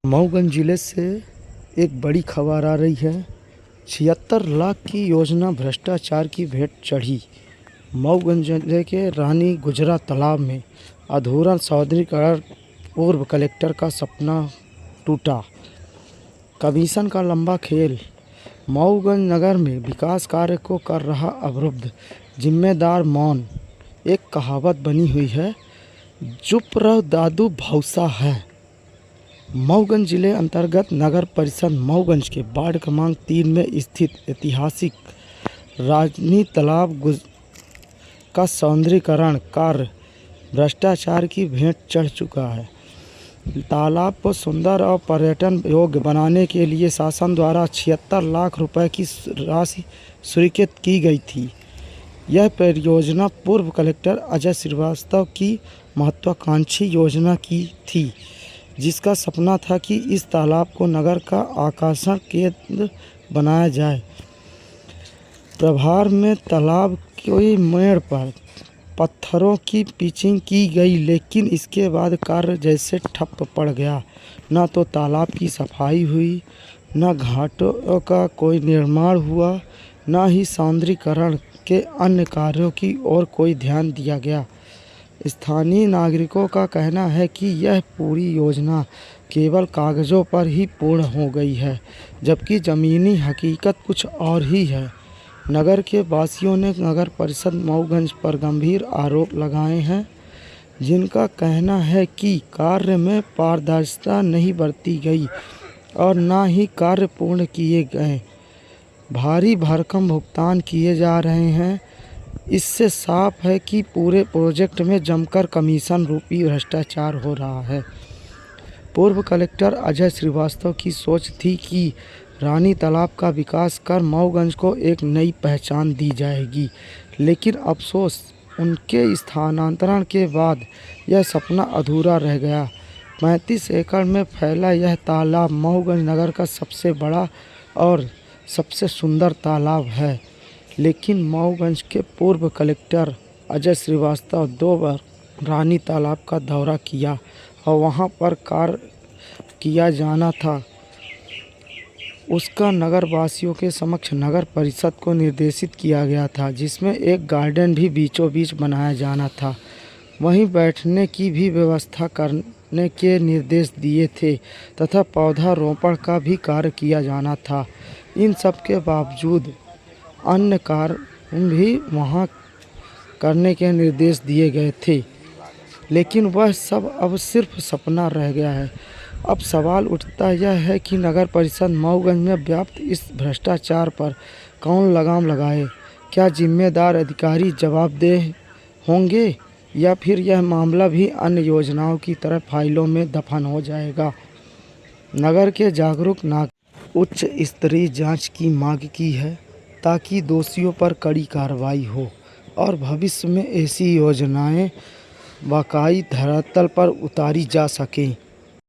मऊगंज जिले से एक बड़ी खबर आ रही है। 76 लाख की योजना भ्रष्टाचार की भेंट चढ़ी। मऊगंज जिले के रानी गुजरा तालाब में अधूरा सौंदर्यीकरण, पूर्व कलेक्टर का सपना टूटा। कमीशन का लंबा खेल। मऊगंज नगर में विकास कार्य को कर रहा अवरुद्ध, जिम्मेदार मौन। एक कहावत बनी हुई है, चुप रहो दादू भौसा है। मऊगंज जिले अंतर्गत नगर परिषद मऊगंज के वार्ड क्रमांक 3 में स्थित ऐतिहासिक रानी तालाब का सौंदर्यीकरण कार्य भ्रष्टाचार की भेंट चढ़ चुका है। तालाब को सुंदर और पर्यटन योग्य बनाने के लिए शासन द्वारा 76 लाख रुपए की राशि स्वीकृत की गई थी। यह परियोजना पूर्व कलेक्टर अजय श्रीवास्तव की महत्वाकांक्षी योजना की थी, जिसका सपना था कि इस तालाब को नगर का आकर्षण केंद्र बनाया जाए। प्रभार में तालाब के मेड़ पर पत्थरों की पिचिंग की गई, लेकिन इसके बाद कार्य जैसे ठप पड़ गया। न तो तालाब की सफाई हुई, न घाटों का कोई निर्माण हुआ, न ही सौंदर्यीकरण के अन्य कार्यों की ओर कोई ध्यान दिया गया। स्थानीय नागरिकों का कहना है कि यह पूरी योजना केवल कागज़ों पर ही पूर्ण हो गई है, जबकि ज़मीनी हकीकत कुछ और ही है। नगर के वासियों ने नगर परिषद मऊगंज पर गंभीर आरोप लगाए हैं, जिनका कहना है कि कार्य में पारदर्शिता नहीं बरती गई और न ही कार्य पूर्ण किए गए। भारी भरकम भुगतान किए जा रहे हैं। इससे साफ है कि पूरे प्रोजेक्ट में जमकर कमीशन रूपी भ्रष्टाचार हो रहा है। पूर्व कलेक्टर अजय श्रीवास्तव की सोच थी कि रानी तालाब का विकास कर मऊगंज को एक नई पहचान दी जाएगी, लेकिन अफसोस, उनके स्थानांतरण के बाद यह सपना अधूरा रह गया। 35 एकड़ में फैला यह तालाब मऊगंज नगर का सबसे बड़ा और सबसे सुंदर तालाब है, लेकिन मऊगंज के पूर्व कलेक्टर अजय श्रीवास्तव 2 बार रानी तालाब का दौरा किया और वहां पर कार्य किया जाना था, उसका नगर वासियों के समक्ष नगर परिषद को निर्देशित किया गया था, जिसमें एक गार्डन भी बीचों बीच बनाया जाना था। वहीं बैठने की भी व्यवस्था करने के निर्देश दिए थे तथा पौधारोपण का भी कार्य किया जाना था। इन सब के बावजूद अन्य कार्य भी वहां करने के निर्देश दिए गए थे, लेकिन वह सब अब सिर्फ सपना रह गया है। अब सवाल उठता यह है कि नगर परिषद मऊगंज में व्याप्त इस भ्रष्टाचार पर कौन लगाम लगाए। क्या जिम्मेदार अधिकारी जवाबदेह होंगे या फिर यह मामला भी अन्य योजनाओं की तरह फाइलों में दफन हो जाएगा। नगर के जागरूक नागरिक उच्च स्तरीय जांच की मांग की है, ताकि दोषियों पर कड़ी कार्रवाई हो और भविष्य में ऐसी योजनाएं वाकई धरातल पर उतारी जा सकें।